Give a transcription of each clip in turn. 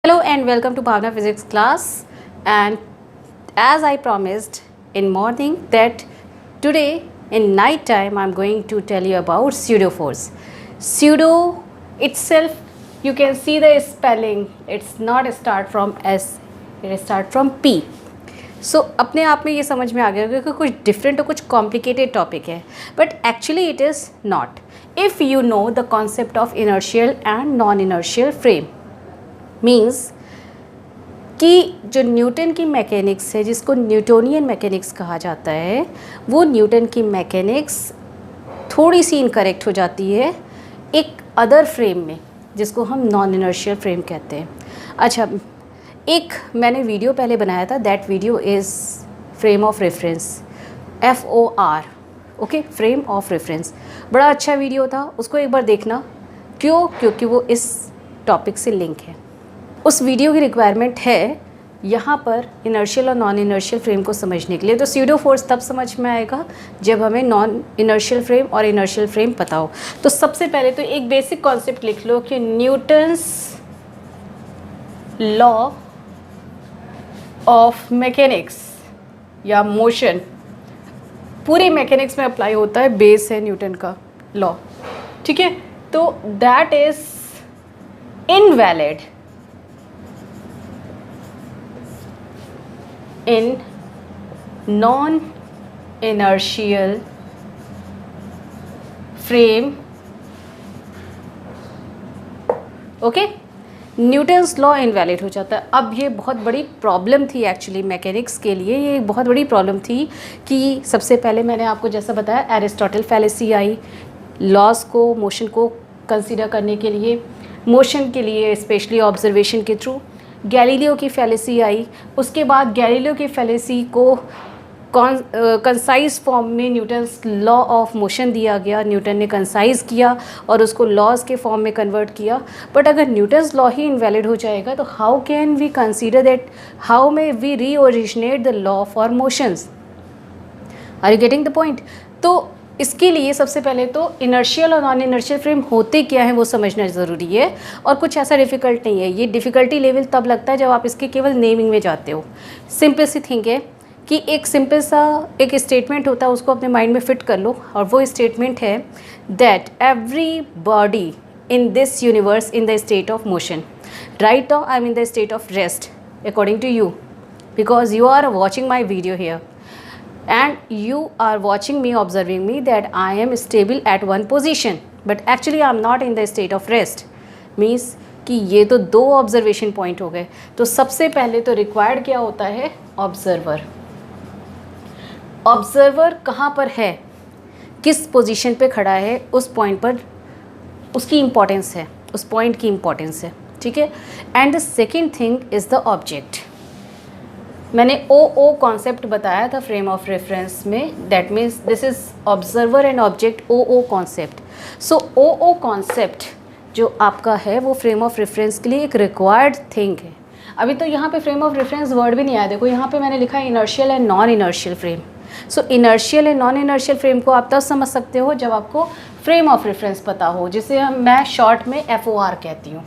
Hello and welcome to Bhavna Physics class. And as I promised in morning that today in night time I'm going to tell you about pseudo force. Pseudo itself, you can see the spelling. It's not start from S, it start from P. So अपने आप में ये समझ में आ गया कि कुछ different और कुछ कॉम्प्लिकेटेड टॉपिक है, but actually it is not if you know the concept of inertial and non inertial frame. Means कि जो न्यूटन की मैकेनिक्स है, जिसको न्यूटोनियन मैकेनिक्स कहा जाता है, वो न्यूटन की मैकेनिक्स थोड़ी सी इनकरेक्ट हो जाती है एक अदर फ्रेम में, जिसको हम नॉन इनर्शियल फ्रेम कहते हैं. अच्छा, एक मैंने वीडियो पहले बनाया था, that video is frame of reference, FOR, okay, frame of reference. बड़ा अच्छा वीडियो था, उसको एक बार देखना. क्यों? क्योंकि वो इस टॉपिक से लिंक है. उस वीडियो की रिक्वायरमेंट है यहाँ पर इनर्शियल और नॉन इनर्शियल फ्रेम को समझने के लिए. तो स्यूडो फोर्स तब समझ में आएगा जब हमें नॉन इनर्शियल फ्रेम और इनर्शियल फ्रेम पता हो. तो सबसे पहले तो एक बेसिक कॉन्सेप्ट लिख लो कि न्यूटन्स लॉ ऑफ मैकेनिक्स या मोशन पूरे मैकेनिक्स में अप्लाई होता है, बेस है न्यूटन का लॉ. ठीक है, तो that is invalid in non-inertial frame. Okay, Newton's law invalid हो जाता है. अब ये बहुत बड़ी प्रॉब्लम थी एक्चुअली मैकेनिक्स के लिए. ये एक बहुत बड़ी प्रॉब्लम थी कि सबसे पहले मैंने आपको जैसा बताया एरिस्टोटल फैलेसी आई लॉस को, मोशन को कंसीडर करने के लिए, मोशन के लिए स्पेशली ऑब्जर्वेशन के थ्रू. गैलीलियो की फैलेसी आई, उसके बाद गैलीलियो की फैलेसी को कंसाइज फॉर्म में न्यूटन्स लॉ ऑफ मोशन दिया गया. न्यूटन ने कंसाइज किया और उसको लॉज के फॉर्म में कन्वर्ट किया. बट अगर न्यूटन्स लॉ ही इनवैलिड हो जाएगा तो how can we consider that, how may we re originate the law for motions. Are you getting the point? तो इसके लिए सबसे पहले तो इनर्शियल और नॉन इनर्शियल फ्रेम होते क्या हैं वो समझना ज़रूरी है. और कुछ ऐसा डिफ़िकल्ट नहीं है. ये डिफ़िकल्टी लेवल तब लगता है जब आप इसके केवल नेमिंग में जाते हो. सिंपल सी थिंग है कि एक सिंपल सा एक स्टेटमेंट होता है, उसको अपने माइंड में फिट कर लो. और वो स्टेटमेंट है that every body in this universe in the state of motion. Right now I am in the state of rest according to you, because you are watching my video here and you are watching me, observing me that I am stable at one position, but actually I am not in the state of rest. Means कि ये तो दो observation point हो गए. तो सबसे पहले तो रिक्वायर्ड क्या होता है? ऑब्जर्वर. ऑब्जर्वर कहाँ पर है, किस पोजीशन पे खड़ा है, उस पॉइंट पर उसकी इम्पोर्टेंस है, उस पॉइंट की इम्पोर्टेंस है. ठीक है. And the second thing is the object. मैंने ओ कॉन्सेप्ट बताया था फ्रेम ऑफ रेफरेंस में, that means this is observer and object, O concept. So O concept जो आपका है वो फ्रेम ऑफ रेफरेंस के लिए एक रिक्वायर्ड थिंग है. अभी तो यहाँ पे फ्रेम ऑफ रेफरेंस वर्ड भी नहीं आया. देखो यहाँ पे मैंने लिखा है inertial and non inertial frame. So inertial and non inertial frame को आप तब समझ सकते हो जब आपको फ्रेम ऑफ रेफरेंस पता हो, जिसे मैं शॉर्ट में FOR कहती हूँ.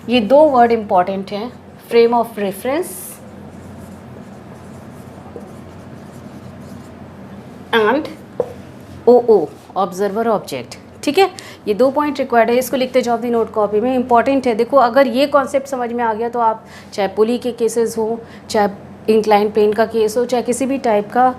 ये दो वर्ड इंपॉर्टेंट हैं, frame of reference and OO, observer object. ठीक है, ये दो पॉइंट रिक्वायर्ड है. इसको लिखते जाओ अपनी नोट कॉपी में, इंपॉर्टेंट है. देखो अगर ये कॉन्सेप्ट समझ में आ गया तो आप चाहे पुली के केसेस हो, चाहे इंक्लाइन प्लेन का केस हो, चाहे किसी भी टाइप का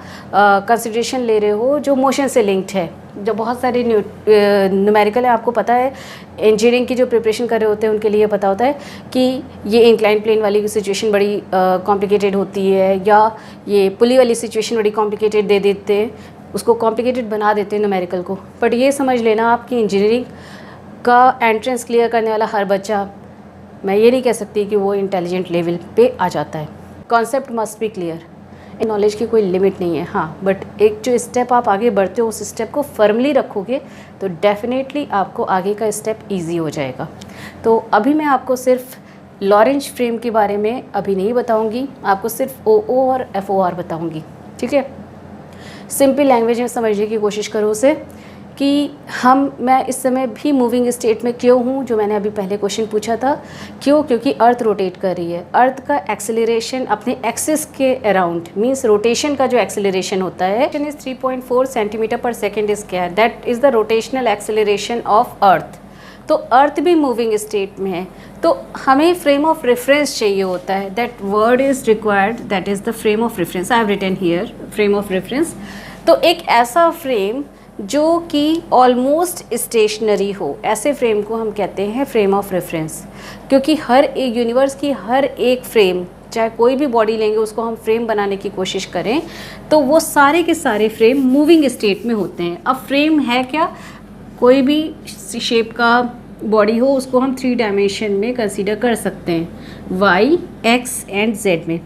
कंसिडरेशन ले रहे हो जो मोशन से लिंक्ड है, जो बहुत सारे न्यूमेरिकल है. आपको पता है इंजीनियरिंग की जो प्रिपरेशन कर रहे होते हैं उनके लिए पता होता है कि ये इंक्लाइन प्लेन वाली सिचुएशन बड़ी कॉम्प्लिकेटेड होती है, या ये पुली वाली सिचुएशन बड़ी कॉम्प्लिकेटेड दे देते हैं, उसको कॉम्प्लिकेटेड बना देते हैं न्यूमेरिकल को. बट ये समझ लेना आपकी इंजीनियरिंग का एंट्रेंस क्लियर करने वाला हर बच्चा, मैं ये नहीं कह सकती कि वो इंटेलिजेंट लेवल पे आ जाता है. Concept must be clear. Knowledge की कोई लिमिट नहीं है. हाँ, बट एक जो स्टेप आप आगे बढ़ते हो उस स्टेप को फर्मली रखोगे तो डेफिनेटली आपको आगे का स्टेप इजी हो जाएगा. तो अभी मैं आपको सिर्फ लॉरेंज फ्रेम के बारे में अभी नहीं बताऊंगी, आपको सिर्फ OO और FOR बताऊंगी. ठीक है, सिंपल लैंग्वेज में समझने की कोशिश करो उसे कि मैं इस समय भी मूविंग स्टेट में क्यों हूँ, जो मैंने अभी पहले क्वेश्चन पूछा था। क्यों? क्योंकि अर्थ रोटेट कर रही है। अर्थ का एक्सेलरेशन अपने एक्सिस के अराउंड, मीन्स रोटेशन का जो एक्सेलरेशन होता है इज 3.4 सेंटीमीटर पर second square, that is the rotational acceleration of earth. तो अर्थ भी मूविंग स्टेट में है, तो हमें फ्रेम ऑफ रेफरेंस चाहिए होता है। That word is required, that is the frame of reference. I have written here frame of reference. तो एक ऐसा फ्रेम जो कि ऑलमोस्ट स्टेशनरी हो, ऐसे फ्रेम को हम कहते हैं फ्रेम ऑफ रेफरेंस। क्योंकि हर एक यूनिवर्स की हर एक फ्रेम, चाहे कोई भी बॉडी लेंगे उसको हम फ्रेम बनाने की कोशिश करें तो वो सारे के सारे फ्रेम मूविंग स्टेट में होते हैं। अब फ्रेम है क्या? कोई भी शेप का बॉडी हो उसको हम 3 डायमेंशन में कंसीडर कर सकते हैं, वाई, एक्स एंड जेड में।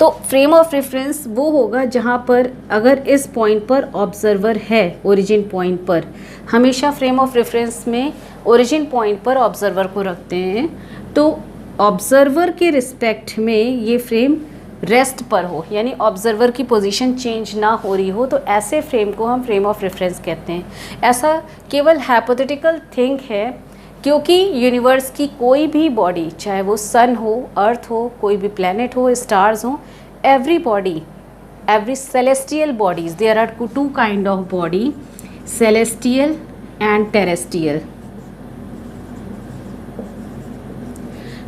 तो फ्रेम ऑफ रेफरेंस वो होगा जहाँ पर अगर इस पॉइंट पर ऑब्जर्वर है, ओरिजिन पॉइंट पर, हमेशा फ्रेम ऑफ रेफरेंस में ओरिजिन पॉइंट पर ऑब्जर्वर को रखते हैं। तो ऑब्जर्वर के रिस्पेक्ट में ये फ्रेम रेस्ट पर हो, यानी ऑब्जर्वर की पोजीशन चेंज ना हो रही हो, तो ऐसे फ्रेम को हम फ्रेम ऑफ रेफरेंस कहते हैं। ऐसा केवल हाइपोथेटिकल थिंग है, क्योंकि यूनिवर्स की कोई भी बॉडी, चाहे वो सन हो, अर्थ हो, कोई भी प्लैनेट हो, स्टार्स हो, every body, every celestial bodies, there are 2 kind of body, celestial and terrestrial.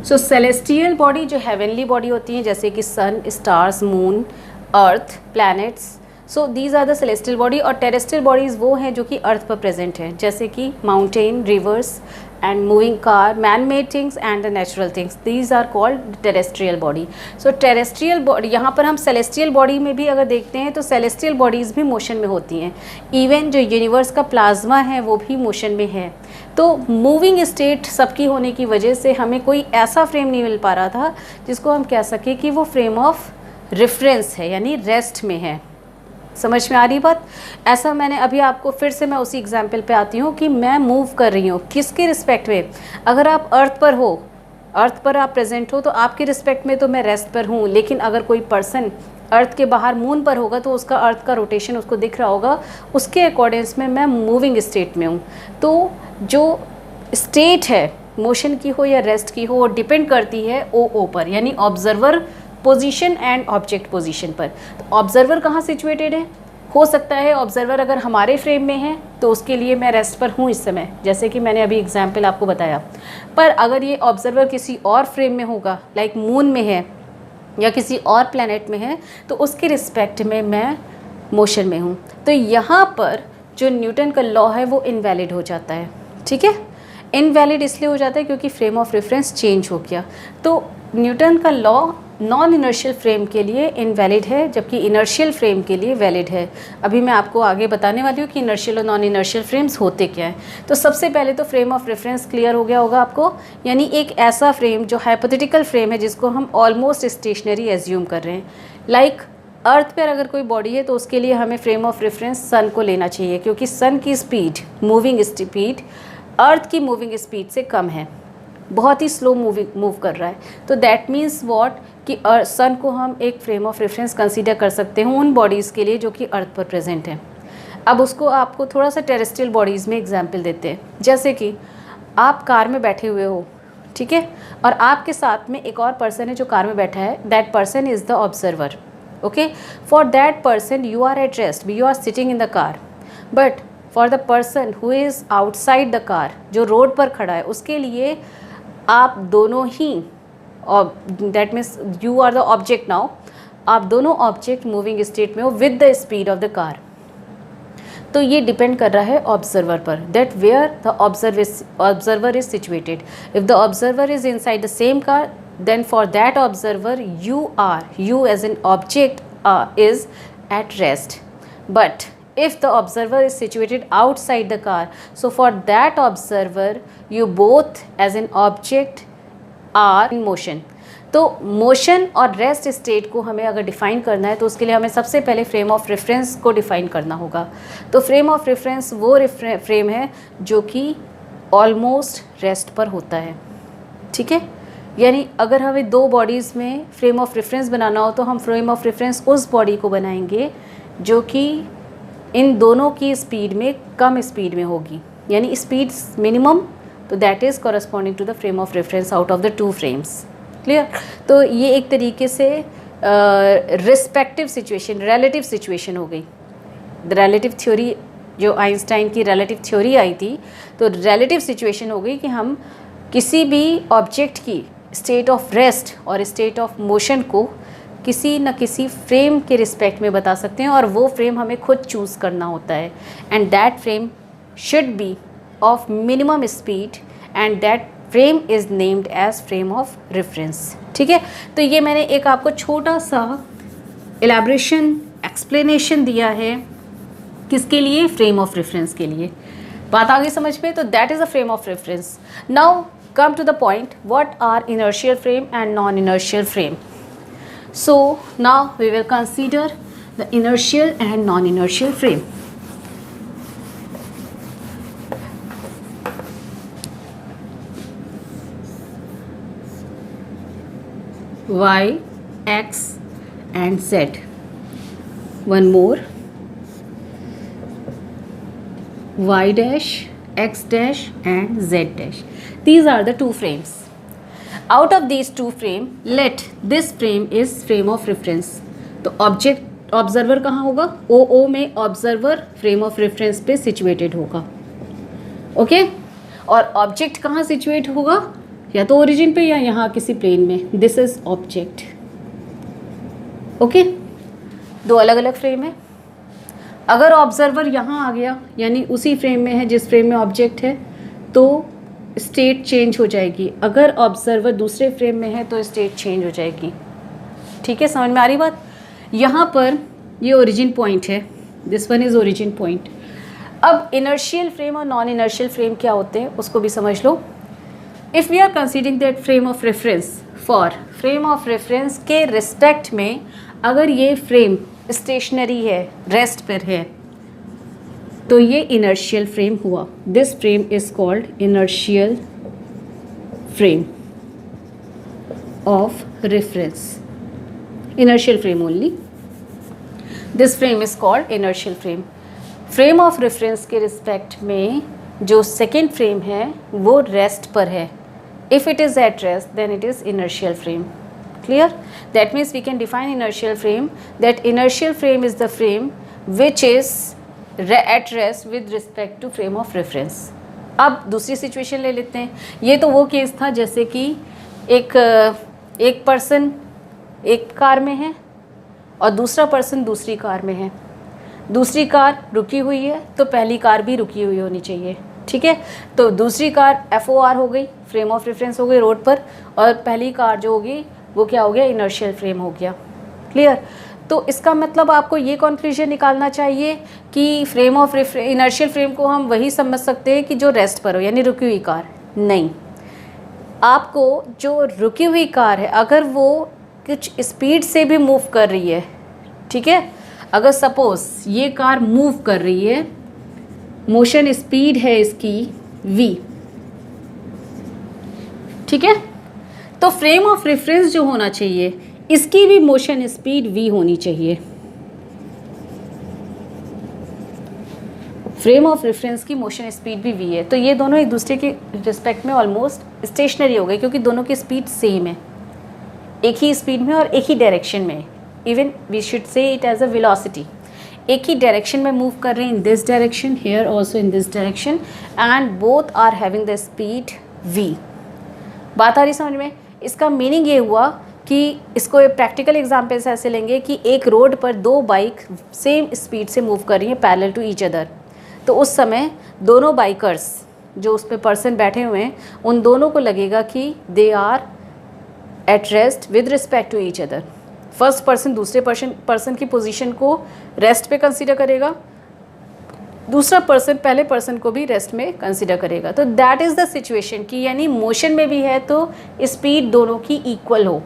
So celestial body जो हेवनली बॉडी होती हैं, जैसे कि sun, stars, moon, earth, planets, so these are the celestial body. और terrestrial bodies वो हैं जो कि अर्थ पर प्रेजेंट हैं, जैसे कि mountain, rivers and moving car, man made things and the natural things, these are called terrestrial body. So terrestrial body, यहाँ पर हम सेलेस्टियल बॉडी में भी अगर देखते हैं तो सेलेस्टियल बॉडीज़ भी मोशन में होती हैं। इवन जो यूनिवर्स का प्लाज्मा है वो भी मोशन में है। तो मूविंग स्टेट सबकी होने की वजह से हमें कोई ऐसा फ्रेम नहीं मिल पा रहा था जिसको हम कह सकें कि वो फ्रेम ऑफ रेफरेंस है, यानी रेस्ट में है। समझ में आ रही बात? ऐसा मैंने अभी आपको फिर से मैं उसी एग्जाम्पल पे आती हूँ कि मैं मूव कर रही हूँ किसके रिस्पेक्ट में। अगर आप अर्थ पर हो, अर्थ पर आप प्रेजेंट हो, तो आपके रिस्पेक्ट में तो मैं रेस्ट पर हूँ। लेकिन अगर कोई पर्सन अर्थ के बाहर मून पर होगा तो उसका अर्थ का रोटेशन उसको दिख रहा होगा, उसके अकॉर्डिंग्स में मैं मूविंग स्टेट में हूँ। तो जो स्टेट है मोशन की हो या रेस्ट की हो, वो डिपेंड करती है ओ पर, यानी observer position and object position पर। तो ऑब्जर्वर कहाँ सिचुएटेड है? हो सकता है ऑब्जर्वर अगर हमारे फ्रेम में है तो उसके लिए मैं रेस्ट पर हूँ इस समय, जैसे कि मैंने अभी एग्जाम्पल आपको बताया। पर अगर ये ऑब्जर्वर किसी और फ्रेम में होगा, लाइक मून में है या किसी और प्लैनेट में है, तो उसके रिस्पेक्ट में मैं मोशन में हूँ। तो यहाँ पर जो न्यूटन का लॉ है वो इनवैलिड हो जाता है। ठीक है, इनवैलिड इसलिए हो जाता है क्योंकि फ्रेम ऑफ रेफरेंस चेंज हो गया। तो न्यूटन का लॉ नॉन इनर्शियल फ्रेम के लिए इनवैलिड है, जबकि इनर्शियल फ्रेम के लिए वैलिड है। अभी मैं आपको आगे बताने वाली हूँ कि इनर्शियल और नॉन इनर्शियल फ्रेम्स होते क्या हैं। तो सबसे पहले तो फ्रेम ऑफ रेफरेंस क्लियर हो गया होगा आपको, यानी एक ऐसा फ्रेम जो हाइपोथेटिकल फ्रेम है जिसको हम ऑलमोस्ट स्टेशनरी एज्यूम कर रहे हैं। लाइक अर्थ पर अगर कोई बॉडी है तो उसके लिए हमें फ्रेम ऑफ रेफरेंस सन को लेना चाहिए, क्योंकि सन की स्पीड, मूविंग स्पीड अर्थ की मूविंग स्पीड से कम है, बहुत ही स्लो मूव कर रहा है। तो दैट मीन्स व्हाट कि सन को हम एक फ्रेम ऑफ रेफरेंस कंसीडर कर सकते हैं उन बॉडीज़ के लिए जो कि अर्थ पर प्रेजेंट है। अब उसको आपको थोड़ा सा टेरेस्ट्रियल बॉडीज़ में एग्जांपल देते हैं। जैसे कि आप कार में बैठे हुए हो, ठीक है, और आपके साथ में एक और पर्सन है जो कार में बैठा है, that person is the observer. Okay, for that person you are at rest, you are sitting in the car, but for the person who is outside the car, जो रोड पर खड़ा है, उसके लिए आप दोनों ही, that means you are the object now, आप दोनों ऑब्जेक्ट मूविंग स्टेट में हो with the speed of the car. तो ये डिपेंड कर रहा है ऑब्जर्वर पर, that where the observer is situated. If the observer is inside the same car, then for that observer you as an object is at rest. But if the observer is situated outside the car, so for that observer you both as an object are in motion. तो motion और rest state को हमें अगर define करना है तो उसके लिए हमें सबसे पहले फ्रेम ऑफ रेफरेंस को डिफ़ाइन करना होगा। तो फ्रेम ऑफ रेफरेंस वो फ्रेम है जो कि ऑलमोस्ट रेस्ट पर होता है। ठीक है, यानी अगर हमें दो बॉडीज़ में फ्रेम ऑफ रेफरेंस बनाना हो तो हम फ्रेम ऑफ रेफरेंस उस बॉडी को बनाएंगे जो कि इन दोनों की स्पीड में कम स्पीड में होगी, यानी स्पीड मिनिमम, तो that is corresponding to the frame of reference out of the two frames. Clear? तो ये एक तरीके से रिस्पेक्टिव सिचुएशन, रिलेटिव सिचुएशन हो गई। द रिलेटिव थ्योरी, जो आइंस्टाइन की रिलेटिव थ्योरी आई थी, तो रिलेटिव सिचुएशन हो गई कि हम किसी भी ऑब्जेक्ट की स्टेट ऑफ रेस्ट और स्टेट ऑफ मोशन को किसी न किसी फ्रेम के रिस्पेक्ट में बता सकते हैं, और वो फ्रेम हमें खुद चूज़ करना होता है, and that frame should be of minimum speed, and that frame is named as frame of reference. ठीक है, तो ये मैंने एक आपको छोटा सा एलैबोरेशन, एक्सप्लेनेशन दिया है, किसके लिए? फ्रेम ऑफ रेफरेंस के लिए। बात आ गई समझ में? तो that is a frame of reference. Now come to the point, what are inertial frame and non-inertial frame? So now we will consider the inertial and non-inertial frame. Y, X and Z. One more. Y dash, X dash and Z dash. These are the two frames. Out of these two frame, let this frame is frame of reference. तो object, observer कहाँ होगा? ओ में observer frame of reference पे situated होगा। Okay, और object कहाँ situate होगा? या तो ओरिजिन पे या यहाँ किसी प्लेन में। This is object. ओके, दो अलग अलग फ्रेम है। अगर ऑब्जर्वर यहाँ आ गया, यानी उसी फ्रेम में है जिस फ्रेम में ऑब्जेक्ट है, तो स्टेट चेंज हो जाएगी। अगर ऑब्जर्वर दूसरे फ्रेम में है तो स्टेट चेंज हो जाएगी। ठीक है, समझ में आ रही बात? यहाँ पर ये ओरिजिन पॉइंट है, this one is origin point. अब इनर्शियल फ्रेम और नॉन इनर्शियल फ्रेम क्या होते हैं उसको भी समझ लो। If we are considering that frame of reference, for frame of reference के रिस्पेक्ट में अगर ये फ्रेम स्टेशनरी है, रेस्ट पर है, तो ये इनर्शियल फ्रेम हुआ। This frame is called inertial frame of reference. Inertial frame only, this frame is called inertial frame. Frame of reference के रिस्पेक्ट में जो सेकेंड फ्रेम है वो रेस्ट पर है। If it is at rest then it is inertial frame. Clear? That means we can define inertial frame, that inertial frame is the frame which is at rest with respect to frame of reference. अब दूसरी situation ले लेते हैं। ये तो वो case था जैसे कि एक पर्सन एक कार में है और दूसरा पर्सन दूसरी कार में है। दूसरी कार रुकी हुई है तो पहली कार भी रुकी हुई होनी चाहिए। ठीक है, तो दूसरी कार FOR हो गई, फ्रेम ऑफ रेफरेंस हो गई रोड पर, और पहली कार जो होगी वो क्या हो गया? इनर्शियल फ्रेम हो गया। क्लियर? तो इसका मतलब आपको ये कंक्लूजन निकालना चाहिए कि फ्रेम ऑफ इनर्शियल फ्रेम को हम वही समझ सकते हैं कि जो रेस्ट पर हो, यानी रुकी हुई कार। नहीं, आपको जो रुकी हुई कार है अगर वो कुछ स्पीड से भी मूव कर रही है, ठीक है, अगर सपोज ये कार मूव कर रही है, मोशन स्पीड है इसकी v, ठीक है, तो फ्रेम ऑफ रेफरेंस जो होना चाहिए इसकी भी मोशन स्पीड v होनी चाहिए। फ्रेम ऑफ रेफरेंस की मोशन स्पीड भी v है, तो ये दोनों एक दूसरे के रिस्पेक्ट में ऑलमोस्ट स्टेशनरी हो गए क्योंकि दोनों की स्पीड सेम है, एक ही स्पीड में और एक ही डायरेक्शन में। Even we should say it as a velocity, एक ही डायरेक्शन में मूव कर रहे हैं, in this direction, here also in this direction, and both are having the speed v। बात आ रही समझ में? इसका मीनिंग ये हुआ कि इसको एक प्रैक्टिकल एग्जाम्पल से ऐसे लेंगे कि एक रोड पर दो बाइक सेम स्पीड से मूव कर रही हैं पैरेलल टू ईच अदर, तो उस समय दोनों बाइकर्स जो उस पर पर्सन बैठे हुए हैं उन दोनों को लगेगा कि they are at rest with respect to each other. First person दूसरे पर्सन की पोजीशन को रेस्ट पे कंसीडर करेगा, दूसरा पर्सन पहले पर्सन को भी रेस्ट में कंसिडर करेगा। तो दैट इज़ द सिचुएशन कि यानी मोशन में भी है तो स्पीड दोनों की इक्वल हो।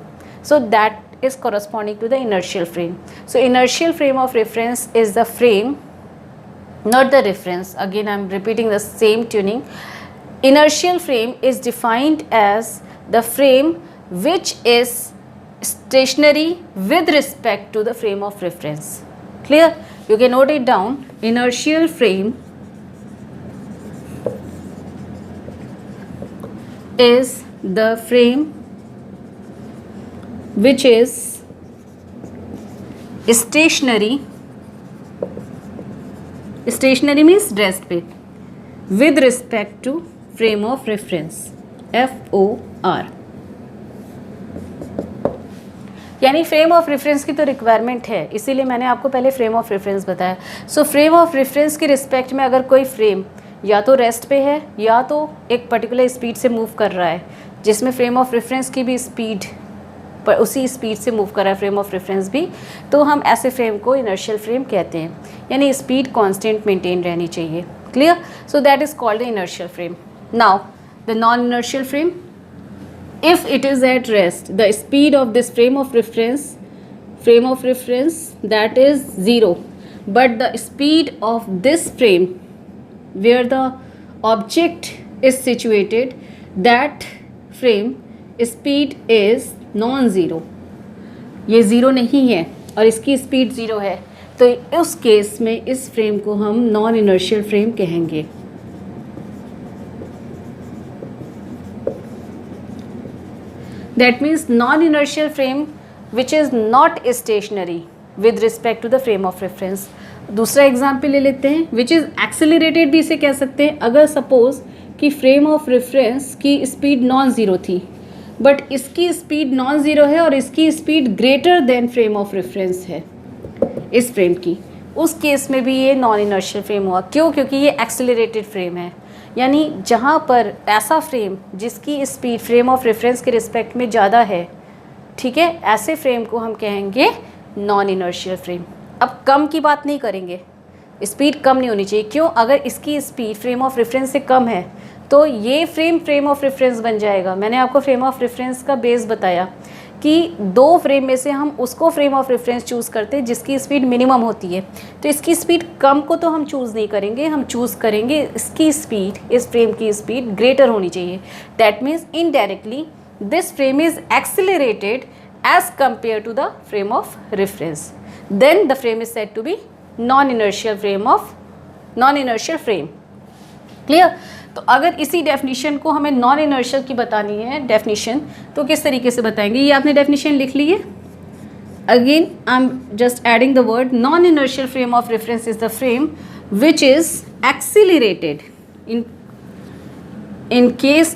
So that is corresponding to the inertial frame. So inertial frame of reference is the frame, not the reference. Again, I'm repeating the same tuning. Inertial frame is defined as the frame which is stationary with respect to the frame of reference. Clear? You can note it down. Inertial frame is the frame which is stationary. Stationary means rest पे, with respect to frame of reference, FOR. यानी frame of reference की तो requirement है, इसीलिए मैंने आपको पहले frame of reference बताया. सो फ्रेम ऑफ रेफरेंस के रिस्पेक्ट में अगर कोई फ्रेम या तो रेस्ट पे है या तो एक पर्टिकुलर स्पीड से मूव कर रहा है, जिसमें फ्रेम ऑफ रेफरेंस की भी स्पीड पर उसी स्पीड से मूव कर रहा है फ्रेम ऑफ रेफरेंस भी, तो हम ऐसे फ्रेम को इनर्शियल फ्रेम कहते हैं. यानी स्पीड कांस्टेंट मेंटेन रहनी चाहिए. Clear? So that is called the inertial frame. Now the non inertial frame, if it is at rest, the speed of this frame of reference that is 0, but the speed of this frame where the object is situated, that frame speed is non-zero. ये zero नहीं है और इसकी speed zero है, तो उस case में इस फ्रेम को हम नॉन इनर्शियल फ्रेम कहेंगे. That means non-inertial frame which is not stationary with respect to the frame of reference. दूसरा एग्जाम्पल ले लेते हैं, which is accelerated भी इसे कह सकते हैं. अगर सपोज कि फ्रेम ऑफ रेफरेंस की स्पीड नॉन ज़ीरो थी, बट इसकी स्पीड नॉन ज़ीरो है और इसकी speed greater than frame of reference है इस फ्रेम की, उस केस में भी ये नॉन इनर्शियल फ्रेम हुआ. क्यों? क्योंकि ये एक्सेलरेटेड फ्रेम है. यानी जहाँ पर ऐसा फ्रेम जिसकी स्पीड फ्रेम ऑफ रेफरेंस के रिस्पेक्ट में ज़्यादा है, ठीक है, ऐसे फ्रेम को हम कहेंगे नॉन इनर्शियल फ्रेम. अब कम की बात नहीं करेंगे, स्पीड कम नहीं होनी चाहिए. क्यों? अगर इसकी स्पीड फ्रेम ऑफ रेफरेंस से कम है तो ये फ्रेम ऑफ रेफरेंस बन जाएगा. मैंने आपको फ्रेम ऑफ रेफरेंस का बेस बताया कि दो फ्रेम में से हम उसको फ्रेम ऑफ रेफरेंस चूज़ करते हैं जिसकी स्पीड मिनिमम होती है. तो इसकी स्पीड कम को तो हम चूज़ नहीं करेंगे, हम चूज़ करेंगे इसकी स्पीड, इस फ्रेम की स्पीड ग्रेटर होनी चाहिए. That means indirectly this frame is accelerated as compare to the frame of reference. Then the frame is said to be non inertial frame. Clear? तो अगर इसी डेफिनेशन को हमें नॉन इनर्शियल की बतानी है डेफिनेशन, तो किस तरीके से बताएंगे? ये आपने डेफिनेशन लिख ली है. Again I am just adding the word. Non inertial frame of reference is the frame which is accelerated in case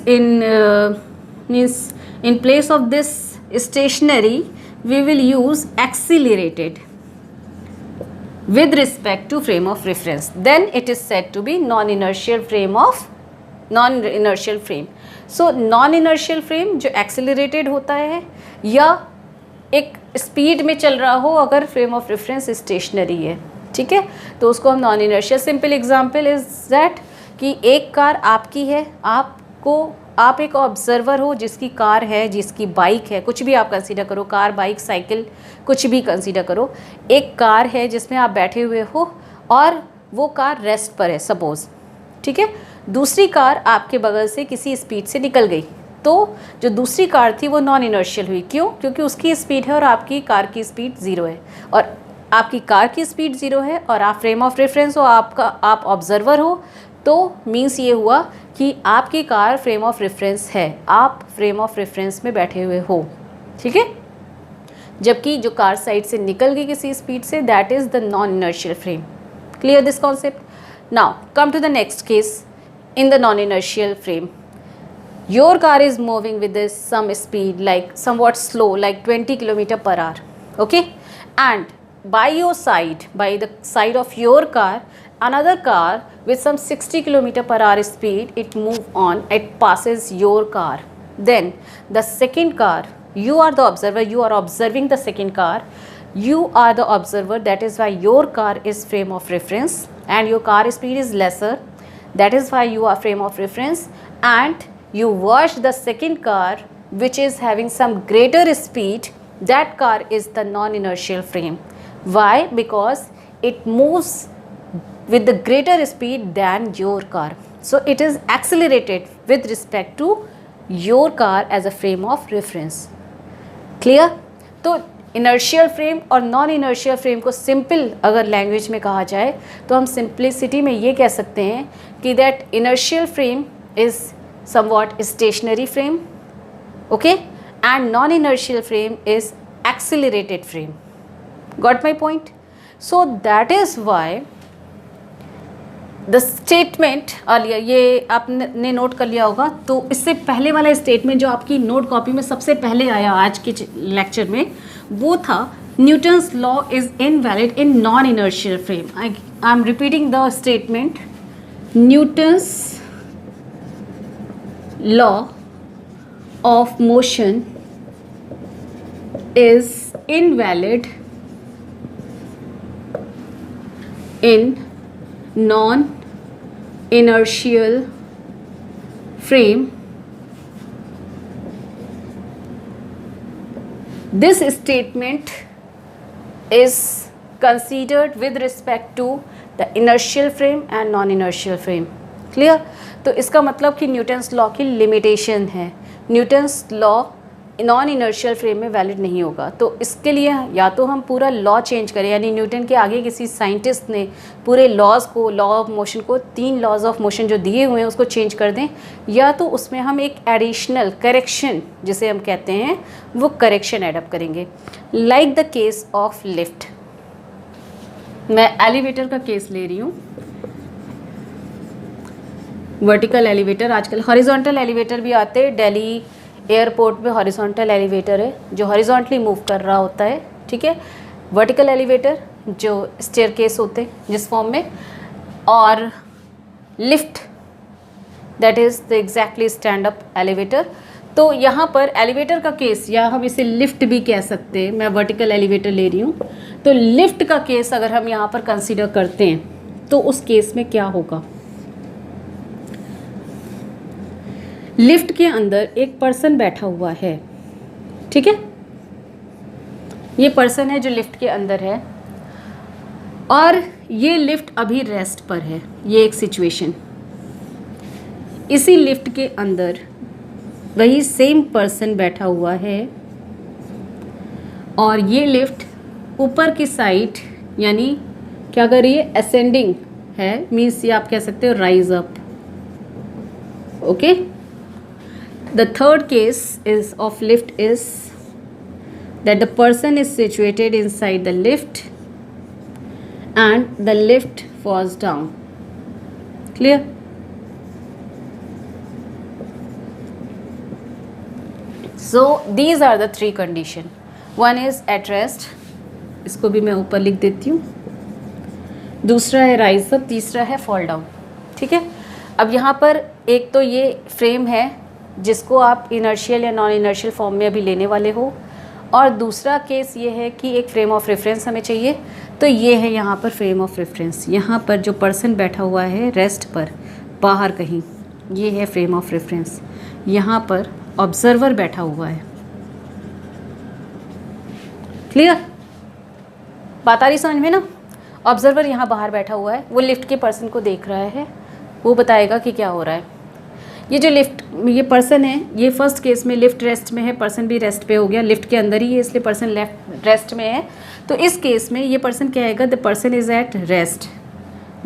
means in place of this stationary we will use accelerated with respect to frame of reference. Then it is said to be non-inertial frame. So non-inertial frame जो accelerated होता है या एक speed में चल रहा हो अगर फ्रेम ऑफ रेफरेंस स्टेशनरी है, ठीक है, तो उसको हम non inertial. Simple example is that कि एक कार आपकी है, आप एक ऑब्जर्वर हो जिसकी कार है, जिसकी बाइक है, कुछ भी आप कंसीडर करो, कार, बाइक, साइकिल, कुछ भी कंसीडर करो. एक कार है जिसमें आप बैठे हुए हो और वो कार रेस्ट पर है सपोज, ठीक है. दूसरी कार आपके बगल से किसी स्पीड से निकल गई, तो जो दूसरी कार थी वो नॉन इनर्शियल हुई. क्यों? क्योंकि उसकी स्पीड है और आपकी कार की स्पीड ज़ीरो है, और आपकी कार की स्पीड ज़ीरो है और आप फ्रेम ऑफ रेफरेंस हो, आप ऑब्जर्वर हो, तो मीन्स ये हुआ कि आपकी कार फ्रेम ऑफ रेफरेंस है, आप फ्रेम ऑफ रेफरेंस में बैठे हुए हो, ठीक है. जबकि जो कार साइड से निकल गई किसी स्पीड से, that is the non inertial frame. Clear this concept? Now come to the next case. In the non-inertial frame, your car is moving with some speed like somewhat slow, like 20 km per hour, okay, and by the side of your car, another car with some 60 km per hour speed, it passes your car. Then the second car, you are the observer, you are observing the second car, you are the observer, that is why your car is frame of reference and your car speed is lesser. That is why you are frame of reference, and you watch the second car which is having some greater speed. That car is the non-inertial frame. Why? Because it moves with the greater speed than your car. So it is accelerated with respect to your car as a frame of reference. Clear? तो inertial frame और non inertial frame को simple अगर language में कहा जाए तो हम simplicity में ये कह सकते हैं कि that inertial frame is somewhat stationary frame, okay, and non inertial frame is accelerated frame. Got my point? So that is why the statement earlier, ये आपने नोट कर लिया होगा. तो इससे पहले वाला स्टेटमेंट जो आपकी नोट कॉपी में सबसे पहले आया आज के लेक्चर में, वो था Newton's law is invalid in non inertial frame. I am repeating the statement. Newton's law of motion is invalid in non-inertial frame. This statement is considered with respect to the inertial frame and non-inertial frame. Clear? तो इसका मतलब कि Newton's law की limitation है. Newton's law non inertial frame में valid नहीं होगा. तो इसके लिए या तो हम पूरा लॉ चेंज करें, यानी न्यूटन के आगे किसी साइंटिस्ट ने पूरे लॉज को, लॉ ऑफ मोशन को, 3 लॉज ऑफ मोशन जो दिए हुए हैं उसको चेंज कर दें, या तो उसमें हम एक एडिशनल करेक्शन जिसे हम कहते हैं वो करेक्शन एडअप करेंगे. Like the case of lift. मैं एलिवेटर का केस ले रही हूँ. वर्टिकल एलिवेटर, आजकल हॉरिजॉन्टल एलिवेटर भी आते हैं. दिल्ली एयरपोर्ट में हॉरिजॉन्टल एलिवेटर है जो हॉरिजॉन्टली मूव कर रहा होता है, ठीक है. वर्टिकल एलिवेटर जो स्टेयरकेस होते हैं जिस फॉर्म में, और lift that is the exactly stand up elevator. तो यहाँ पर एलिवेटर का केस, या हम इसे लिफ्ट भी कह सकते हैं, मैं वर्टिकल एलिवेटर ले रही हूँ, तो लिफ्ट का केस अगर हम यहाँ पर कंसिडर करते हैं तो उस केस में क्या होगा. लिफ्ट के अंदर एक पर्सन बैठा हुआ है, ठीक है. ये पर्सन है जो लिफ्ट के अंदर है, और ये लिफ्ट अभी रेस्ट पर है. ये एक सिचुएशन. इसी लिफ्ट के अंदर वही सेम पर्सन बैठा हुआ है, और ये लिफ्ट ऊपर की साइड यानी क्या कर रही है, असेंडिंग है. मीन्स ये आप कह सकते हो rise up, okay. The third case is of lift is that the person is situated inside the lift and the lift falls down. Clear? So these are the 3 condition. One is at rest, इसको भी मैं ऊपर लिख देती हूँ. दूसरा है rise up, तीसरा है fall down, ठीक है. अब यहाँ पर एक तो ये फ्रेम है जिसको आप इनर्शियल या नॉन इनर्शियल फॉर्म में अभी लेने वाले हो, और दूसरा केस ये है कि एक फ्रेम ऑफ रेफरेंस हमें चाहिए. तो ये है यहाँ पर फ्रेम ऑफ रेफरेंस. यहाँ पर जो पर्सन बैठा हुआ है रेस्ट पर बाहर कहीं, ये है फ्रेम ऑफ रेफरेंस. यहाँ पर ऑब्जर्वर बैठा हुआ है. क्लियर? बात आ रही समझ में ना? ऑब्जर्वर यहाँ बाहर बैठा हुआ है, वो लिफ्ट के पर्सन को देख रहा है, वो बताएगा कि क्या हो रहा है. ये जो लिफ्ट, ये पर्सन है, ये फर्स्ट केस में लिफ्ट रेस्ट में है, पर्सन भी रेस्ट पे हो गया, लिफ्ट के अंदर ही है इसलिए पर्सन लेफ्ट रेस्ट में है. तो इस केस में ये पर्सन क्या आएगा, the person is at rest.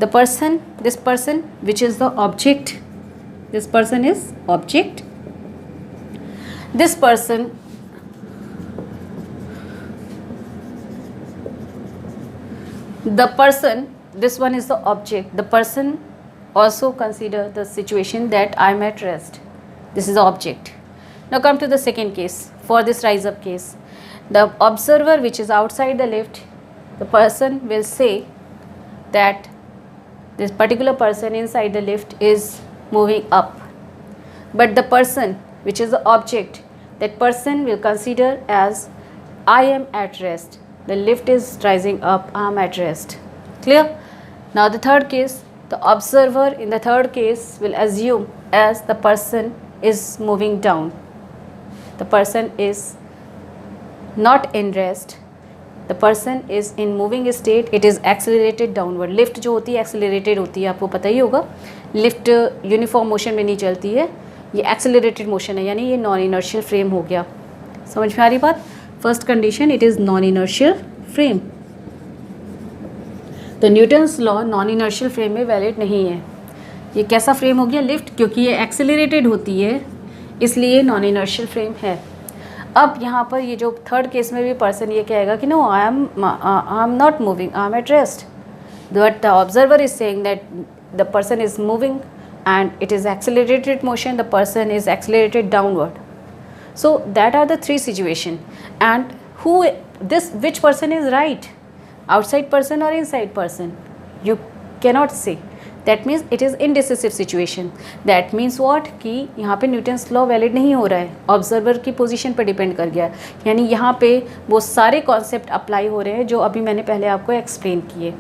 The person, this person which is the object, this person is object. This person the person, this one is the object, the person also consider the situation that I am at rest. This is the object. Now come to the second case. For this rise up case, the observer which is outside the lift, the person will say that this particular person inside the lift is moving up, but the person which is the object, that person will consider as I am at rest. The lift is rising up, I am at rest. Clear? Now the third case, the observer in the third case will assume as the person is moving down. The person is not in rest. The person is in moving state. It is accelerated downward. Lift जो होती है accelerated होती है, आपको पता ही होगा. Lift uniform motion में नहीं चलती है, ये accelerated motion है, यानी ये non inertial frame हो गया. समझ में आ रही बात? First condition, it is non inertial frame. तो Newton's law non inertial frame में वैलिड नहीं है। ये कैसा फ्रेम हो गया? लिफ्ट, क्योंकि ये एक्सेलरेटेड होती है इसलिए नॉन इनर्शियल फ्रेम है। अब यहाँ पर ये जो थर्ड केस में भी पर्सन ये कहेगा कि no, I am not moving, I am at rest, but the observer is saying that the person is moving and it is accelerated motion, the person is accelerated downward. So that are the three situation. And which person is right, outside person or inside person? You cannot say. That means it is indecisive situation. That means what कि यहाँ पे Newton's law valid नहीं हो रहा है, observer की position पर depend कर गया। यानी यहाँ पे वो सारे कॉन्सेप्ट अप्लाई हो रहे हैं जो अभी मैंने पहले आपको एक्सप्लेन किए।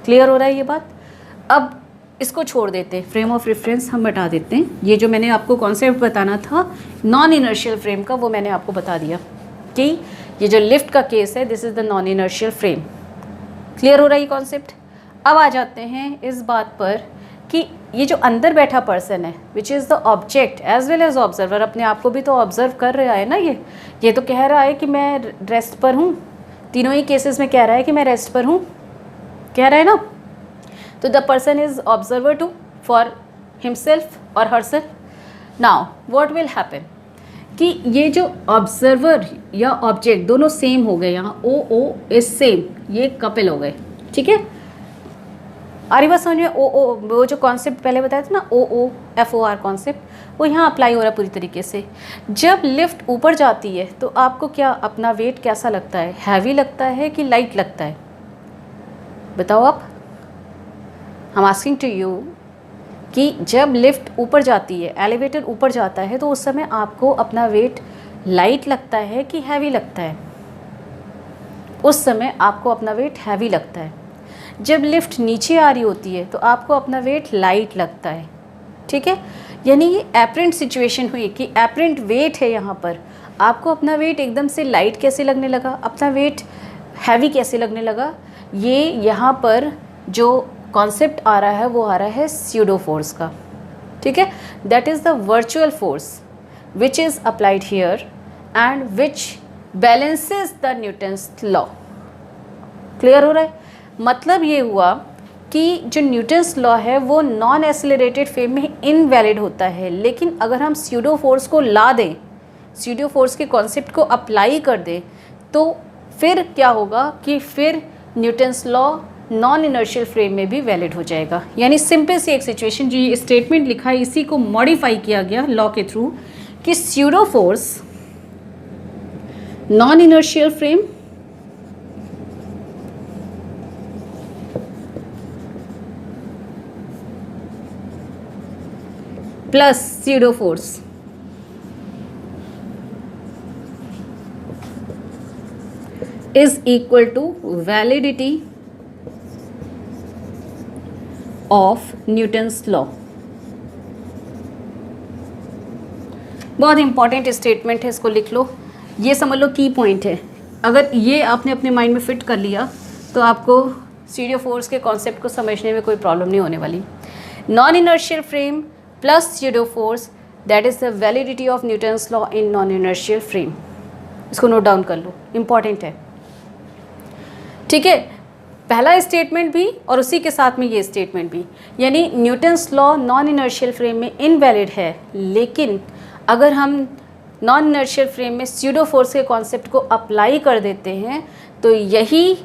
क्लियर हो रहा है ये बात? अब इसको छोड़ देते हैं, फ्रेम ऑफ रेफरेंस हम बता देते हैं। ये जो मैंने आपको कॉन्सेप्ट बताना था नॉन इनर्शियल फ्रेम का, वो मैंने आपको बता दिया कि ये जो लिफ्ट का केस है, this is the non inertial frame. Clear हो रहा है ये कॉन्सेप्ट? अब आ जाते हैं इस बात पर कि ये जो अंदर बैठा पर्सन है, which is the object as well as observer, अपने आप को भी तो ऑब्जर्व कर रहा है ना। ये तो कह रहा है कि मैं रेस्ट पर हूँ, तीनों ही केसेस में कह रहा है कि मैं रेस्ट पर हूँ, कह रहा है ना। तो the person is observer too for himself और herself. Now what will happen कि ये जो ऑब्जर्वर या ऑब्जेक्ट दोनों सेम हो गए, यहाँ ओ इज सेम, ये कपल हो गए। ठीक है, आ रही बात समझ में? वो जो कॉन्सेप्ट पहले बताया था ना, FOR कॉन्सेप्ट, वो यहाँ अप्लाई हो रहा है पूरी तरीके से। जब लिफ्ट ऊपर जाती है तो आपको क्या अपना वेट कैसा लगता है? हैवी लगता है कि लाइट लगता है? बताओ आप। हम आस्किंग टू यू कि जब लिफ्ट ऊपर जाती है, एलिवेटर ऊपर जाता है, तो उस समय आपको अपना वेट लाइट लगता है कि हैवी लगता है? उस समय आपको अपना वेट हैवी लगता है। जब लिफ्ट नीचे आ रही होती है तो आपको अपना वेट लाइट लगता है। ठीक है, यानी ये एपरेंट सिचुएशन हुई कि एपरेंट वेट है यहाँ पर, आपको अपना वेट एकदम से लाइट कैसे लगने लगा, अपना वेट हैवी कैसे लगने लगा? ये यहाँ पर जो कॉन्सेप्ट आ रहा है वो आ रहा है स्यूडो फोर्स का। ठीक है, that is the virtual force which is applied here and which balances the Newton's law. Clear हो रहा है? मतलब ये हुआ कि जो न्यूटन्स लॉ है वो नॉन एक्सेलरेटेड फ्रेम में इनवैलिड होता है, लेकिन अगर हम स्यूडो फोर्स को ला दें, स्यूडो फोर्स के कॉन्सेप्ट को अप्लाई कर दें, तो फिर क्या होगा कि फिर Newton's law non inertial frame में भी वैलिड हो जाएगा। यानी सिंपल सी एक सिचुएशन, जो ये स्टेटमेंट लिखा है इसी को मॉडिफाई किया गया लॉ के थ्रू कि pseudo force non inertial frame plus pseudo force is equal to validity of Newton's law। बहुत इंपॉर्टेंट स्टेटमेंट है, इसको लिख लो, ये समझ लो की पॉइंट है। अगर ये आपने अपने माइंड में फिट कर लिया तो आपको स्टीरियो फोर्स के कॉन्सेप्ट को समझने में कोई प्रॉब्लम नहीं होने वाली। Non inertial frame plus stereo force, that is the validity of Newton's law in non inertial frame. इसको नोट डाउन कर लो, इंपॉर्टेंट है। ठीक है, पहला स्टेटमेंट भी और उसी के साथ में ये स्टेटमेंट भी, यानी Newton's law non inertial frame में इनवैलिड है, लेकिन अगर हम नॉन इनर्शियल फ्रेम में स्यूडो फोर्स के कॉन्सेप्ट को अप्लाई कर देते हैं तो यही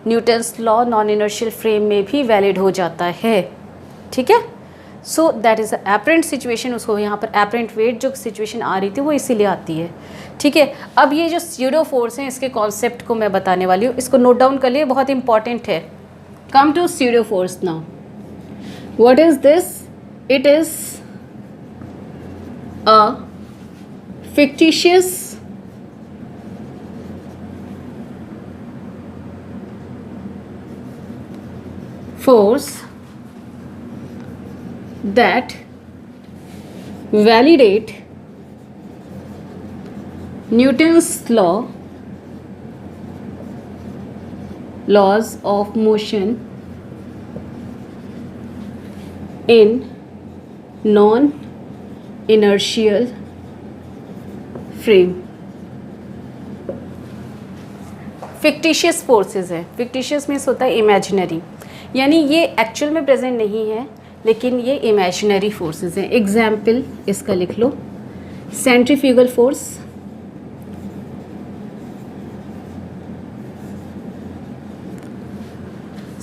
Newton's law non inertial frame में भी वैलिड हो जाता है। ठीक है, so that is apparent situation. उसको यहाँ पर एपरेंट वेट जो सिचुएशन आ रही थी वो इसीलिए आती है। ठीक है, अब ये जो स्यूडो फोर्स हैं इसके कॉन्सेप्ट को मैं बताने वाली हूँ, इसको नोट डाउन कर लिए, बहुत इंपॉर्टेंट है। Come to pseudo force now. What is this? It is a fictitious force that validate Newton's laws of motion in non-inertial frame। Fictitious forces है। फिक्टिशियस मीन्स होता है इमेजिनरी, यानी ये एक्चुअल में प्रेजेंट नहीं है लेकिन ये इमेजिनरी फोर्सेस हैं। एग्जाम्पल इसका लिख लो, सेंट्रीफ्यूगल फोर्स,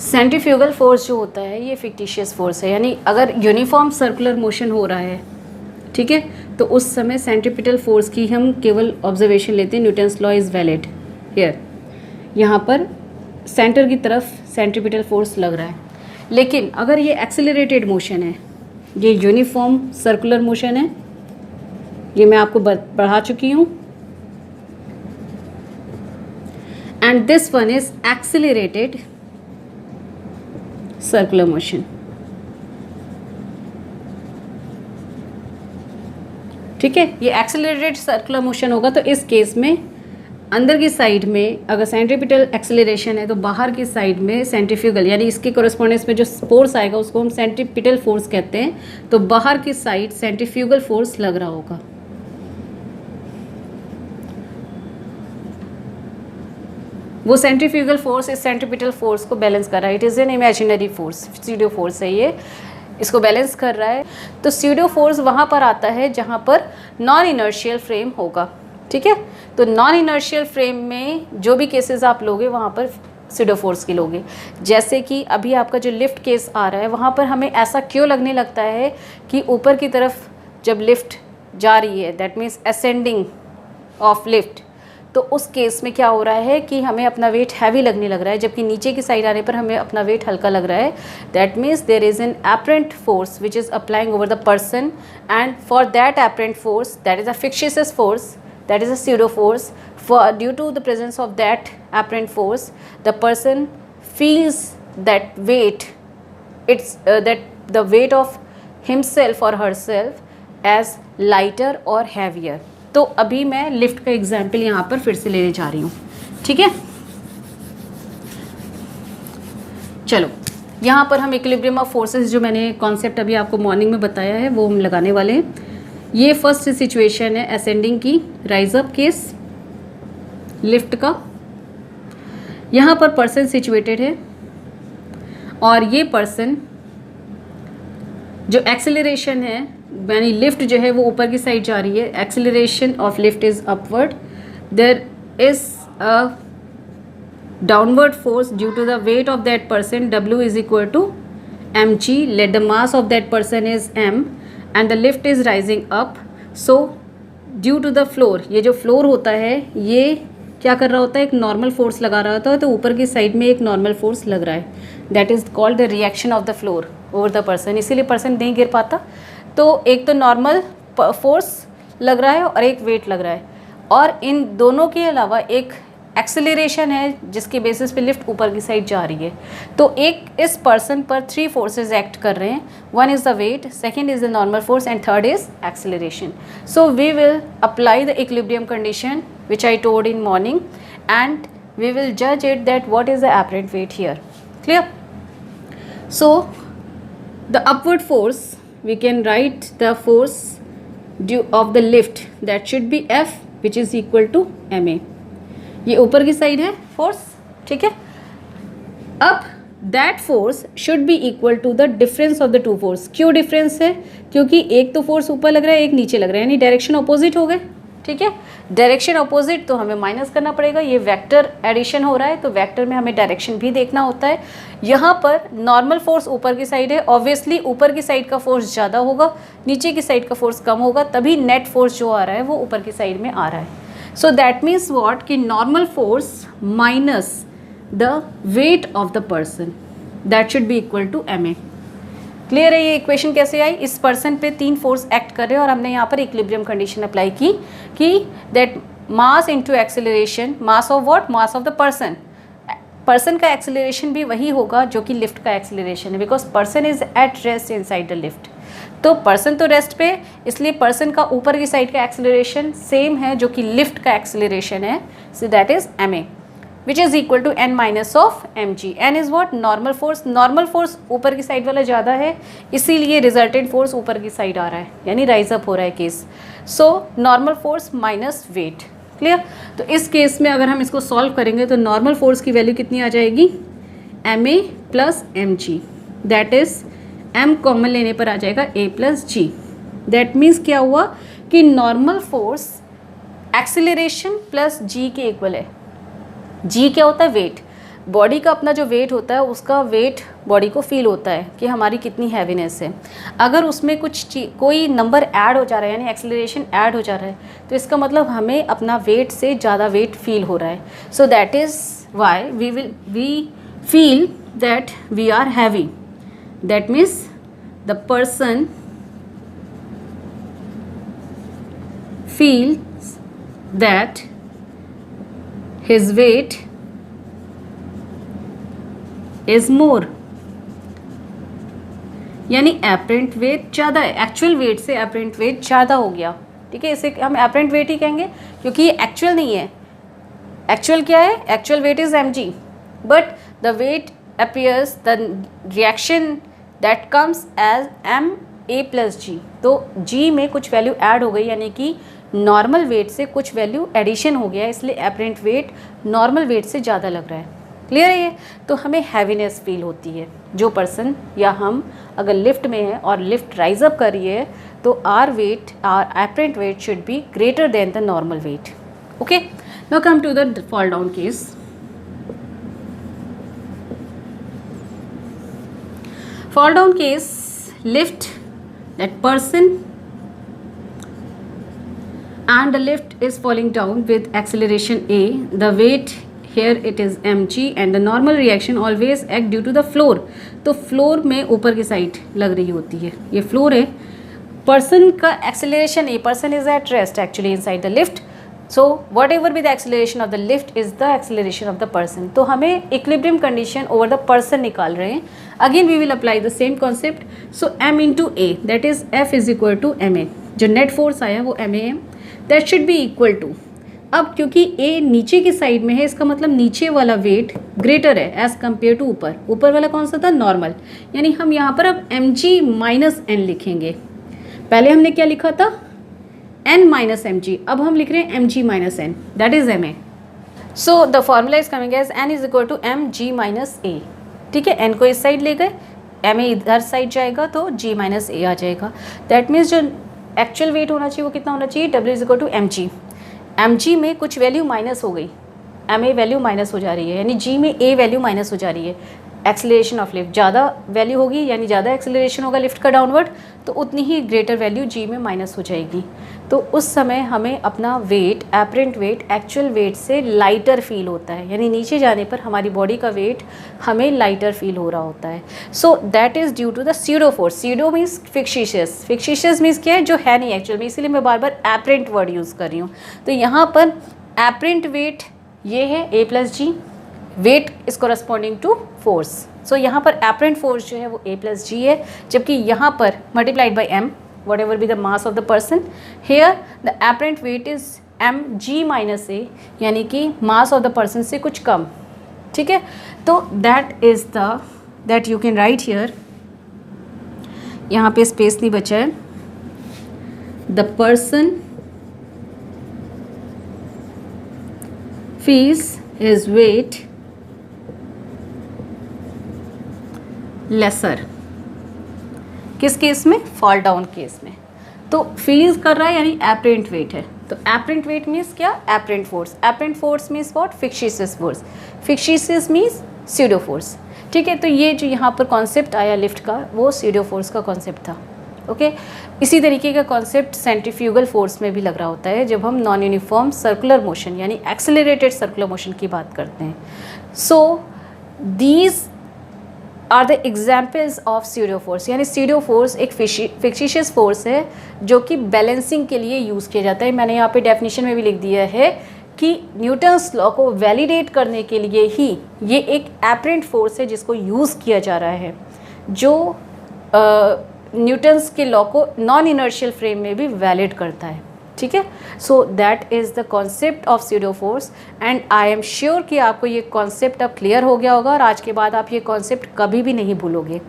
सेंट्रीफ्यूगल फोर्स जो होता है ये फिक्टिशियस फोर्स है, यानी अगर यूनिफॉर्म सर्कुलर मोशन हो रहा है, ठीक है, तो उस समय सेंट्रीपिटल फोर्स की हम केवल ऑब्जर्वेशन लेते हैं। Newton's law is valid here. यहाँ पर सेंटर की तरफ सेंट्रीपिटल फोर्स लग रहा है, लेकिन अगर ये एक्सेलरेटेड मोशन है, ये यूनिफॉर्म सर्कुलर मोशन है, ये मैं आपको पढ़ा चुकी हूँ, and this one is accelerated circular motion. ठीक है, ये एक्सेलरेटेड सर्कुलर मोशन होगा तो इस केस में अंदर की साइड में अगर सेंट्रीपिटल एक्सेलरेशन है तो बाहर की साइड में सेंट्रीफ्यूगल, यानी इसके कोरेस्पोंडेंस में जो फोर्स आएगा उसको हम सेंट्रीपिटल फोर्स कहते हैं, तो बाहर की साइड सेंट्रीफ्यूगल फोर्स लग रहा होगा। वो सेंट्रीफ्यूगल फोर्स इस सेंट्रीपिटल फोर्स को बैलेंस कर रहा है। It is an imaginary force, pseudo force है ये, इसको बैलेंस कर रहा है। तो स्यूडो फोर्स वहाँ पर आता है जहाँ पर नॉन इनर्शियल फ्रेम होगा। ठीक है, तो नॉन इनर्शियल फ्रेम में जो भी केसेस आप लोगे वहाँ पर स्यूडो फोर्स की लोगे। जैसे कि अभी आपका जो लिफ्ट केस आ रहा है वहाँ पर हमें ऐसा क्यों लगने लगता है कि ऊपर की तरफ जब लिफ्ट जा रही है, that means ascending of lift, तो उस केस में क्या हो रहा है कि हमें अपना वेट हैवी लगने लग रहा है, जबकि नीचे की साइड आने पर हमें अपना वेट हल्का लग रहा है। That means there is an apparent force which is applying over the person, and for that apparent force, that is a fictitious force, that is a pseudo force. For due to the presence of that apparent force, the person feels that weight, that the weight of himself or herself as lighter or heavier. तो अभी मैं lift का example यहाँ पर फिर से लेने जा रही हूँ। ठीक है, चलो यहाँ पर हम इक्विलिब्रियम ऑफ फोर्सेस जो मैंने कॉन्सेप्ट अभी आपको मॉर्निंग में बताया है वो हम लगाने वाले हैं। ये फर्स्ट सिचुएशन है असेंडिंग की, राइज अप केस लिफ्ट का। यहाँ पर पर्सन सिचुएटेड है और ये पर्सन जो एक्सेलरेशन है, यानी लिफ्ट जो है वो ऊपर की साइड जा रही है, acceleration of lift is upward, there is a downward force due to the weight of that person, W is equal to mg, let the mass of that person is m and the lift is rising up. So due to the floor, ये जो floor होता है ये क्या कर रहा होता है, एक नॉर्मल फोर्स लगा रहा होता है, तो ऊपर की साइड में एक नॉर्मल फोर्स लग रहा है, that is called the reaction of the floor over the person. इसीलिए पर्सन नहीं गिर पाता। तो एक तो नॉर्मल फोर्स लग रहा है और एक वेट लग रहा है, और इन दोनों के अलावा एक एक्सेलरेशन है जिसके बेसिस पे लिफ्ट ऊपर की साइड जा रही है। तो एक इस पर्सन पर 3 फोर्सेस एक्ट कर रहे हैं, one is the weight, second is the normal force and third is acceleration. So we will apply the equilibrium condition which I told in morning and we will जज it that what is the apparent weight here. Clear? So the upward force we can write the force due of the lift that should be F which is equal to ma। ये ऊपर की side है force, ठीक है। अब that force should be equal to the difference of the two force. क्यों difference है? क्योंकि एक तो फोर्स ऊपर लग रहा है, एक नीचे लग रहा है, यानी डायरेक्शन अपोजिट हो गए। ठीक है, डायरेक्शन अपोजिट तो हमें माइनस करना पड़ेगा। ये वेक्टर एडिशन हो रहा है तो वेक्टर में हमें डायरेक्शन भी देखना होता है। यहाँ पर नॉर्मल फोर्स ऊपर की साइड है, ऑब्वियसली ऊपर की साइड का फोर्स ज़्यादा होगा, नीचे की साइड का फोर्स कम होगा, तभी नेट फोर्स जो आ रहा है वो ऊपर की साइड में आ रहा है। So that means what कि normal force minus the weight of the person that should be equal to ma। Clear है ये इक्वेशन कैसे आई? इस पर्सन पे 3 फोर्स एक्ट कर रहे हैं और हमने यहाँ पर इक्विलिब्रियम कंडीशन अप्लाई की कि that mass into acceleration, mass of what, mass of the person. Person का एक्सेलरेशन भी वही होगा जो कि लिफ्ट का एक्सेलरेशन है, because person is at rest inside the lift. तो पर्सन तो रेस्ट पे, इसलिए पर्सन का ऊपर की साइड का एक्सेलरेशन सेम है जो कि लिफ्ट का एक्सेलरेशन है। So that is ma which is equal to n minus of mg। n is what, normal force. Normal force ऊपर की साइड वाला ज़्यादा है, इसीलिए रिजल्टेंट फोर्स ऊपर की साइड आ रहा है, यानी राइज अप हो रहा है case. So normal force minus weight. Clear. तो इस केस में अगर हम इसको सॉल्व करेंगे तो नॉर्मल फोर्स की वैल्यू कितनी आ जाएगी, M A plus M G, that is M common लेने पर आ जाएगा A plus G. That means क्या हुआ कि normal force acceleration plus G के इक्वल है। जी क्या होता है, वेट, बॉडी का अपना जो वेट होता है उसका वेट बॉडी को फील होता है कि हमारी कितनी हैवीनेस है। अगर उसमें कोई नंबर ऐड हो जा रहा है यानी एक्सेलरेशन ऐड हो जा रहा है तो इसका मतलब हमें अपना वेट से ज़्यादा वेट फील हो रहा है। So that is why we feel that we are heavy. That means the person feels that his weight is more, यानी एपरेंट वेट ज़्यादा है, एक्चुअल वेट से एपरेंट वेट ज़्यादा हो गया। ठीक है, इसे हम एपरेंट वेट ही कहेंगे क्योंकि ये एक्चुअल नहीं है। एक्चुअल क्या है, actual weight is M G, but the weight appears the reaction that comes as M A plus G. तो जी में कुछ वैल्यू ऐड हो गई यानी कि नॉर्मल वेट से कुछ वैल्यू एडिशन हो गया, इसलिए एपरेंट वेट नॉर्मल वेट से ज़्यादा लग रहा है। क्लियर है ये। तो हमें हैवीनेस फील होती है। जो पर्सन या हम अगर लिफ्ट में है और लिफ्ट राइज अप कर रही है तो our apparent weight should be greater than the normal weight. Okay, now come to the fall down case. Fall down case, lift, that person and the lift is falling down with acceleration a. The weight here it is mg and the normal reaction always act due to the floor. तो floor में ऊपर की side लग रही होती है, ये floor है। पर्सन का acceleration A, person is at rest actually inside the lift, so whatever be the acceleration of the lift is the acceleration of the person. तो हमें equilibrium condition over the person निकाल रहे हैं। Again we will apply the same concept. So m into A that is F is equal to M A, जो net force आया वो M A है, that should be equal to. अब क्योंकि ए नीचे की साइड में है इसका मतलब नीचे वाला वेट ग्रेटर है एज कम्पेयर टू ऊपर। ऊपर वाला कौन सा था, नॉर्मल, यानी हम यहाँ पर अब एम जी माइनस एन लिखेंगे। पहले हमने क्या लिखा था, एन माइनस एम जी, अब हम लिख रहे हैं M G minus N, that is M A. So the formula is coming as N is equal to M G minus A. ठीक है, एन को इस साइड ले गए, एम ए इधर साइड जाएगा तो जी माइनस ए आ जाएगा। दैट मीन्स जो एक्चुअल वेट होना चाहिए वो कितना होना चाहिए, W is equal to M G. M G में कुछ वैल्यू माइनस हो गई, एम ए वैल्यू माइनस हो जा रही है, यानी जी में ए वैल्यू माइनस हो जा रही है। एक्सेलरेशन ऑफ लिफ्ट ज़्यादा वैल्यू होगी यानी ज़्यादा एक्सेलरेशन होगा लिफ्ट का डाउनवर्ड, तो उतनी ही ग्रेटर वैल्यू जी में माइनस हो जाएगी। तो उस समय हमें अपना weight, apparent weight actual weight से लाइटर फील होता है, यानी नीचे जाने पर हमारी बॉडी का वेट हमें लाइटर फील हो रहा होता है। So that is due to the pseudo force. Pseudo means fictitious, fictitious means क्या है, जो है नहीं एक्चुअल में, इसीलिए मैं बार बार एपरेंट वर्ड यूज़ कर रही हूँ। तो यहाँ पर एपरेंट वेट ये है A plus G, weight is corresponding to force. So यहाँ पर एपरेंट फोर्स जो है वो ए प्लस जी है, जबकि यहाँ पर multiplied by M, whatever be the mass of the person, here the apparent weight is M G minus A, यानी कि मास ऑफ द पर्सन से कुछ कम। ठीक है, तो that you can write here, यहाँ पे स्पेस नहीं बचा है, the person feels his weight lesser. किस केस में, फॉल डाउन केस में। तो फील कर रहा है यानी एपरेंट वेट है, तो एपरेंट वेट मीन्स क्या, apparent force. Apparent force means what, fictitious force. Fictitious means pseudo force. ठीक है, तो ये जो यहाँ पर कॉन्सेप्ट आया लिफ्ट का वो स्यूडो फोर्स का कॉन्सेप्ट था। ओके, इसी तरीके का कॉन्सेप्ट सेंट्रीफ्यूगल फोर्स में भी लग रहा होता है जब हम नॉन यूनिफॉर्म सर्कुलर मोशन यानी एक्सेलरेटेड सर्कुलर मोशन की बात करते हैं। So these are the examples of pseudo force, यानी स्यूडो फोर्स एक फिक्शिशियस फोर्स है जो कि बैलेंसिंग के लिए यूज़ किया जाता है। मैंने यहाँ पे डेफिनेशन में भी लिख दिया है कि न्यूटन्स लॉ को वैलिडेट करने के लिए ही ये एक एपरेंट फोर्स है जिसको यूज़ किया जा रहा है, जो न्यूटन्स के लॉ को नॉन इनर्शियल फ्रेम में भी वैलिड करता है। ठीक है, so that is the concept of pseudo force and I am sure कि आपको ये कॉन्सेप्ट अब क्लियर हो गया होगा और आज के बाद आप ये कॉन्सेप्ट कभी भी नहीं भूलोगे।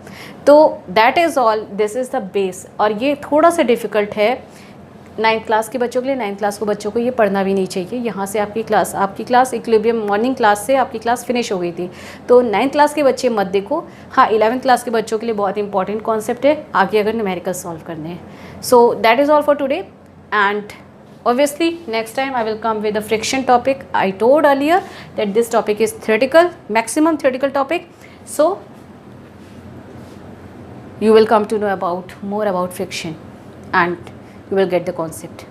तो that is all, this is the base. और ये थोड़ा सा डिफ़िकल्ट है नाइन्थ क्लास के बच्चों के लिए, नाइन्थ क्लास को बच्चों को ये पढ़ना भी नहीं चाहिए। यहाँ से आपकी क्लास इक्विलिब्रियम मॉर्निंग क्लास से आपकी क्लास फिनिश हो गई थी, तो नाइन्थ क्लास के बच्चे मत देखो। हाँ, 11th क्लास के बच्चों के लिए बहुत इंपॉर्टेंट कॉन्सेप्ट है आगे अगर न्यूमेरिकल सॉल्व करने हैं। सो that is all for today, and obviously next time I will come with a friction topic. I told earlier that this topic is theoretical, maximum theoretical topic, so you will come to know about more about friction and you will get the concept.